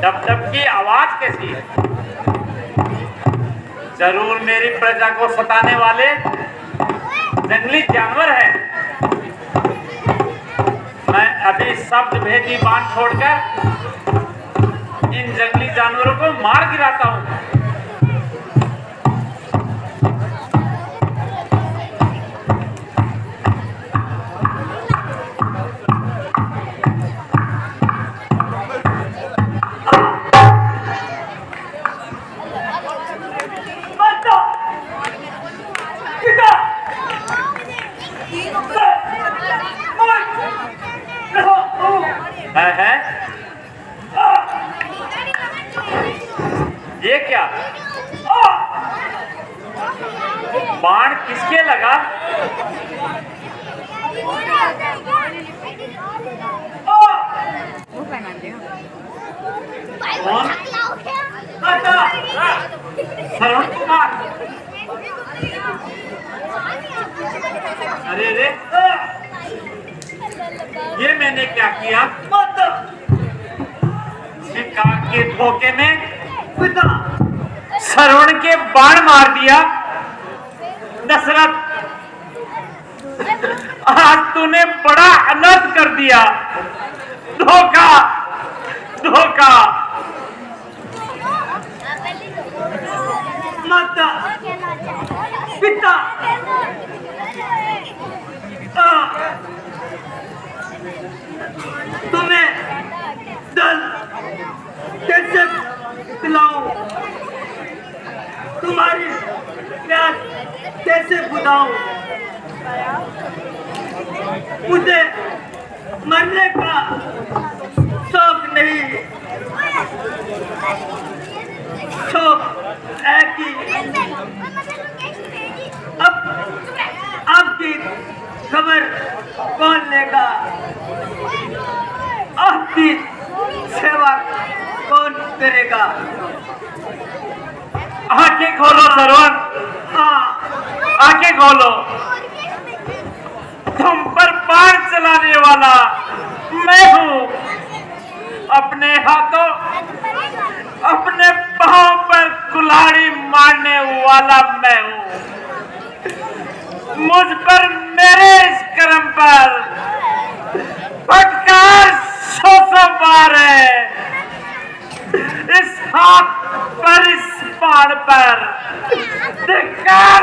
Dub dub की आवाज कैसी है? जरूर मेरी प्रजा को सताने वाले जंगली जानवर हैं। मैं अभी शब्द भेदी बाण छोड़कर इन जंगली जानवरों को मार गिराता हूं। है ये क्या? बाण किसके लगा? कौन? श्रवण कुमार। अरे रे, ये मैंने क्या किया? शिकार के धोखे में श्रवण के बाण मार दिया। दशरथ, आज तूने बड़ा अनर्थ कर दिया। धोखा, धोखा। माता, पिता, तुम्हें दल कैसे पिलाऊं? तुम्हारी प्यास कैसे बुझाऊं? मुझे मरने का शौक नहीं, शौक है कि अब आपकी खबर कौन लेगा? आपकी सेवा कौन करेगा? आंखें खोलो श्रवण, आंखें खोलो। तुम पर बाण चलाने वाला मैं हूं। अपने हाथों, अपने पांव पर कुल्हाड़ी मारने वाला मैं हूं। मुझ पर, मेरे इस कर्म पर फटकार 100 बार है। इस हाथ पर, इस बाण पर धिक्कार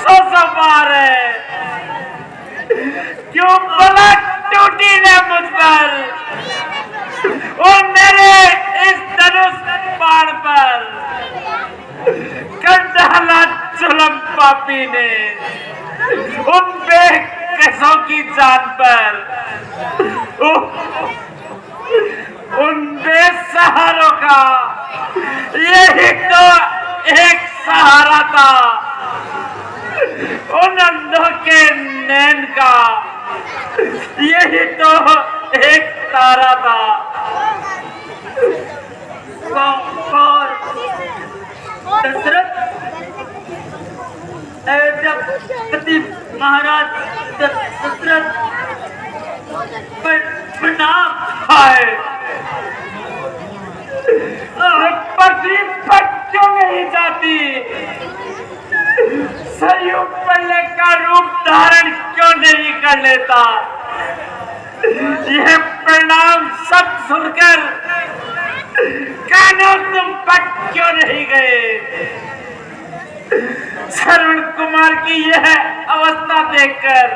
100 बार है। क्यों भला टूटी न मुझ पर और मेरे इस धनुष बाण पर कर डाला जुल्म पापी ने उन बेकसों की जान पर, उन बेसहारों का यही तो एक सहारा था। उन अंधों के नैन का यही तो एक तारा था। दशरथ, अयोध्यापति महाराज दशरथ, प्रणाम। हाय, पृथ्वी पर क्यों नहीं जाती? सरयू पल्ले का रूप धारण क्यों नहीं कर लेता? यह प्रणाम सब सुनकर कानों तुम पक क्यों नहीं गए? श्रवण कुमार की यह अवस्था देखकर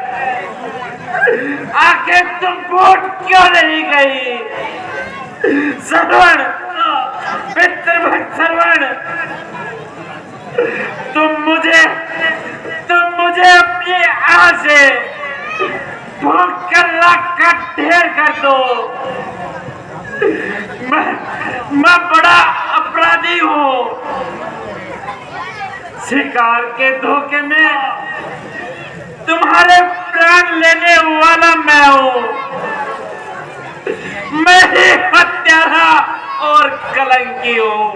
आंखें तुम फूट क्यों नहीं गई? श्रवण, पितृभक्त श्रवण, तुम मुझे अपनी आह से फूंक कर लाख का ढेर कर दो। मैं बड़ा अपराधी हूँ। शिकार के धोखे में तुम्हारे प्राण लेने वाला मैं हूँ। मैं ही हत्यारा और कलंकी हूँ।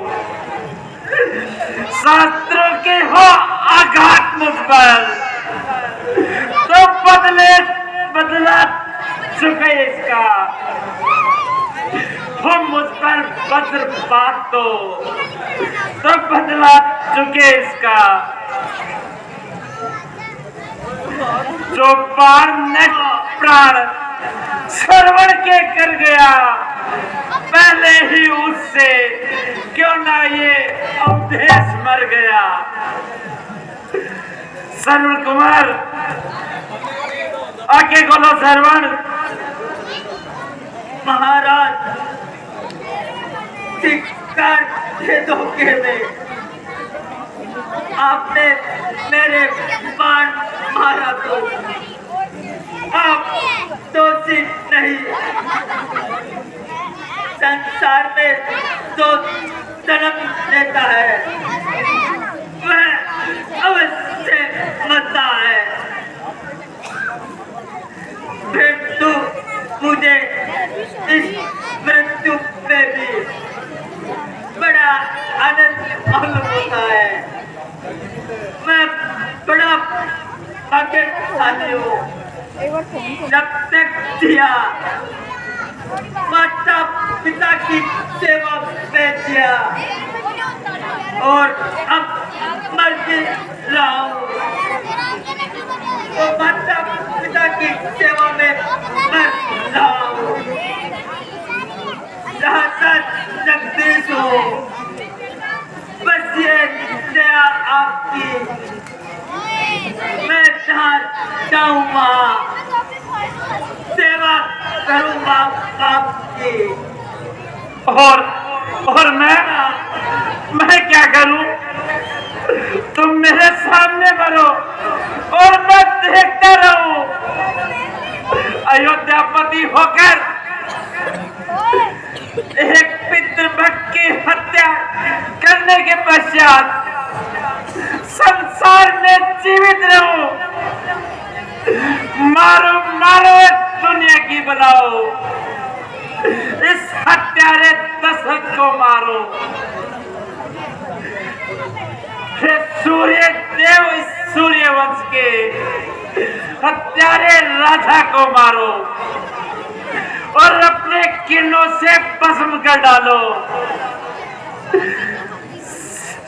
शास्त्रों के हो आघात मुझ पर तो बदला चुके इसका। हो मुझ पर वज्रपात तो बदला चुके इसका। जो बाण ने प्राण श्रवण के कर गया, पहले ही उससे क्यों ना ये अवधेश मर गया। श्रवण कुमार आगे बोलो। श्रवण महाराज, शिकार के धोखे में आपने मेरे बाण मारा तो आप दोषी नहीं। संसार में जो जन्म लेता है वह अवश्य मरता है। किंतु मुझे इस मृत्यु में भी बड़ा आनंद मालूम होता है। मैं बड़ा भाग्यशाली हूँ। जब तक जिया माता पिता की सेवा में जिया और अब मर भी रहा हूँ, तो माता पिता की सेवा में मर रहा हूँ। जहाँ तक जगदीश हो, बस ये दया आपकी। मैं जहाँ जाऊँगा सेवा करूँगा आपकी। और मैं क्या करूं? तुम मेरे सामने मरो और मैं देखता रहूं। अयोध्यापति होकर एक पितृभक्त की हत्या करने के पश्चात संसार में जीवित रहूं। मारो मारो दुनिया की बुलाओ, इस हत्यारे दशरथ को मारो। हे सूर्य देव, इस सूर्य वंश के हत्यारे राजा को मारो और अपने किरणों से भस्म कर डालो।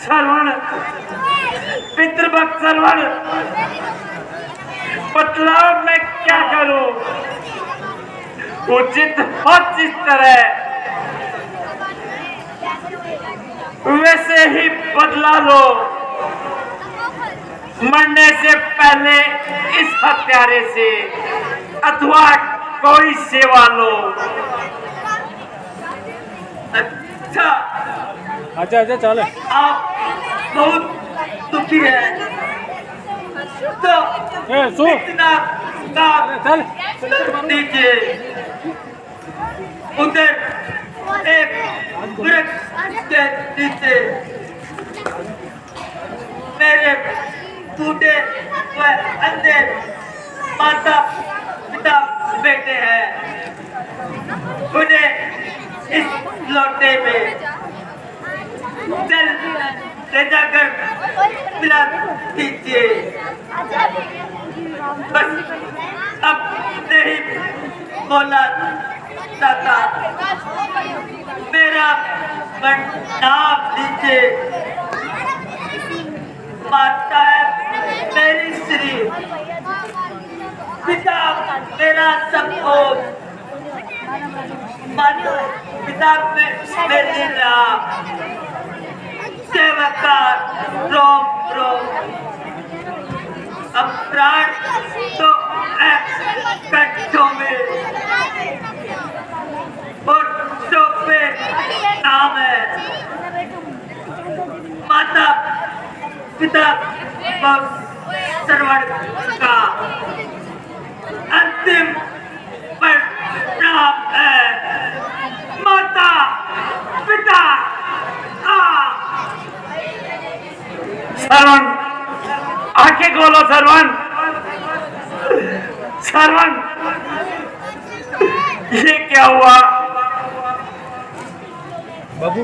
श्रवण, पितृभक्त श्रवण, बतलाओ मैं क्या करूं? उचित हो जिस तरह वैसे ही बदला लो। मरने से पहले इस हत्यारे से अथवा कोई सेवा लो। अच्छा अच्छा अच्छा चले। आप बहुत दुखी है तो इतना काम दीजिए। उधर एक वृक्ष के नीचे मेरे टूटे व अंधे माता पिता बेटे हैं। उन्हें इस लोटे में जल ले जाकर पिला दीजिए। बस अब नहीं बोला जाता। मेरा नाम लीजिए। माता है मेरी श्री, पिता मेरा सब कुछ। माता पिता मेरी राह, सेवका रोम रोम। अब प्राण तो कंठों में और पे नाम है। माता पिता श्रवण का अंतिम परिणाम है। माता पिता श्रवण, आंखें खोलो। श्रवण, श्रवण, ये क्या हुआ? बाबू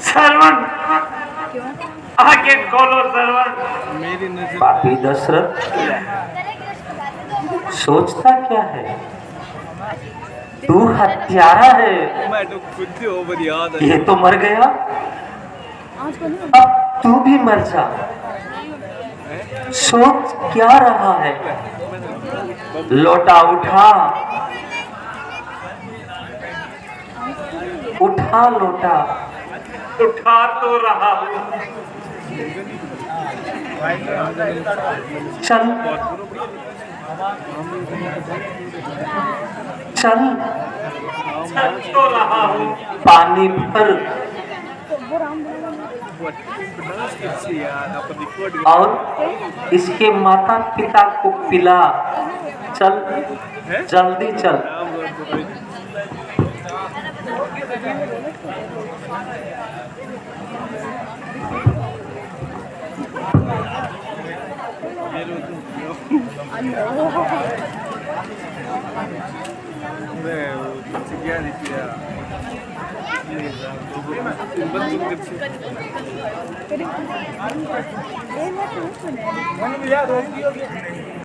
श्रवण, आंखें खोलो। श्रवण। पापी दशरथ सोचता क्या है? तू हत्यारा है। मैं तो खुद से ओवर याद है ये तो मर गया, अब तू भी मर जा। सोच क्या रहा है? लोटा उठा, उठा लोटा। उठा तो रहा हूँ। चल चल, चल तो रहा हूँ। पानी भर और इसके माता पिता को पिला। चल जल्दी चल। Bueno, ya,